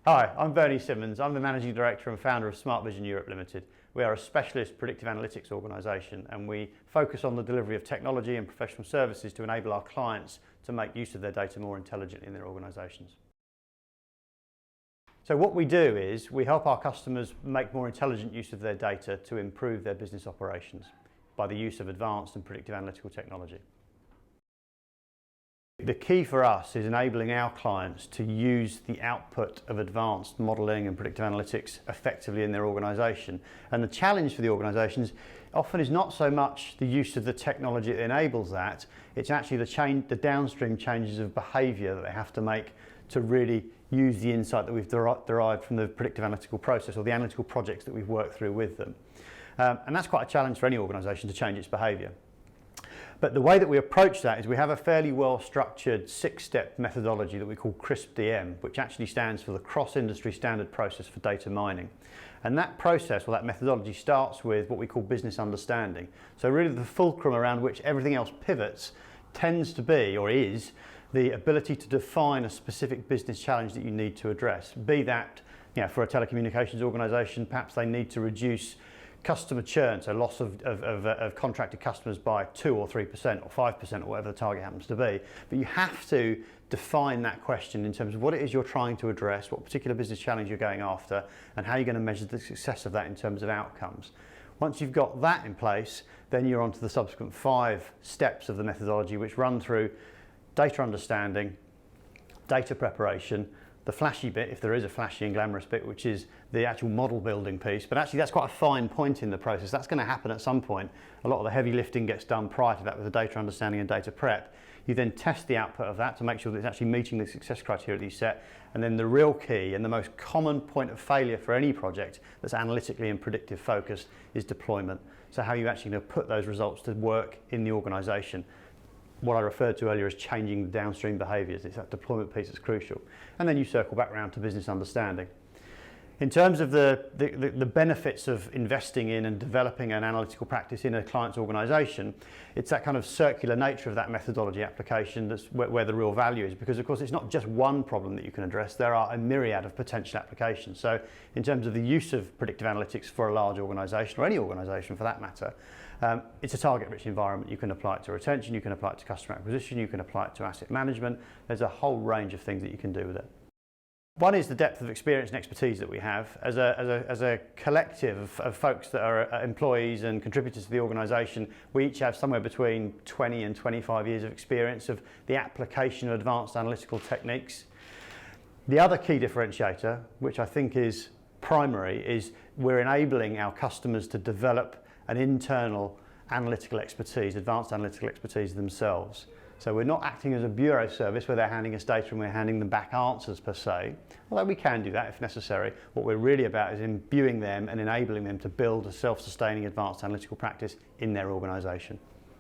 Hi, I'm Benni Simmons. I'm the Managing Director and founder of Smart Vision Europe Limited. We are a specialist predictive analytics organisation and we focus on the delivery of technology and professional services to enable our clients to make use of their data more intelligently in their organisations. So what we do is we help our customers make more intelligent use of their data to improve their business operations by the use of advanced and predictive analytical technology. The key for us is enabling our clients to use the output of advanced modelling and predictive analytics effectively in their organisation. And the challenge for the organisations often is not so much the use of the technology that enables that, it's actually the downstream changes of behaviour that they have to make to really use the insight that we've derived from the predictive analytical process or the analytical projects that we've worked through with them. And that's quite a challenge for any organisation to change its behaviour. But the way that we approach that is we have a fairly well-structured 6-step methodology that we call CRISP-DM, which actually stands for the Cross-Industry Standard Process for Data Mining. And that process, or that methodology, starts with what we call business understanding. So really the fulcrum around which everything else pivots tends to be, or is, the ability to define a specific business challenge that you need to address. Be that, for a telecommunications organisation, perhaps they need to reduce customer churn, so loss of contracted customers by 2 or 3% or 5% or whatever the target happens to be. But you have to define that question in terms of what it is you're trying to address, what particular business challenge you're going after, and how you're going to measure the success of that in terms of outcomes. Once you've got that in place, then you're on to the subsequent 5 steps of the methodology, which run through data understanding, data preparation, the flashy bit, if there is a flashy and glamorous bit, which is the actual model building piece. But actually that's quite a fine point in the process. That's going to happen at some point. A lot of the heavy lifting gets done prior to that with the data understanding and data prep. You then test the output of that to make sure that it's actually meeting the success criteria that you set. And then the real key and the most common point of failure for any project that's analytically and predictive focused is deployment. So how are you actually going to put those results to work in the organisation? What I referred to earlier as changing the downstream behaviours. It's that deployment piece that's crucial. And then you circle back around to business understanding. In terms of the benefits of investing in and developing an analytical practice in a client's organisation, it's that kind of circular nature of that methodology application that's where the real value is, because of course it's not just one problem that you can address, there are a myriad of potential applications. So in terms of the use of predictive analytics for a large organisation, or any organisation for that matter, it's a target-rich environment. You can apply it to retention, you can apply it to customer acquisition, you can apply it to asset management. There's a whole range of things that you can do with it. One is the depth of experience and expertise that we have. As a collective of folks that are employees and contributors to the organisation, we each have somewhere between 20 and 25 years of experience of the application of advanced analytical techniques. The other key differentiator, which I think is primary, is we're enabling our customers to develop an internal analytical expertise, advanced analytical expertise themselves. So we're not acting as a bureau service where they're handing us data and we're handing them back answers per se, although we can do that if necessary. What we're really about is imbuing them and enabling them to build a self-sustaining advanced analytical practice in their organisation.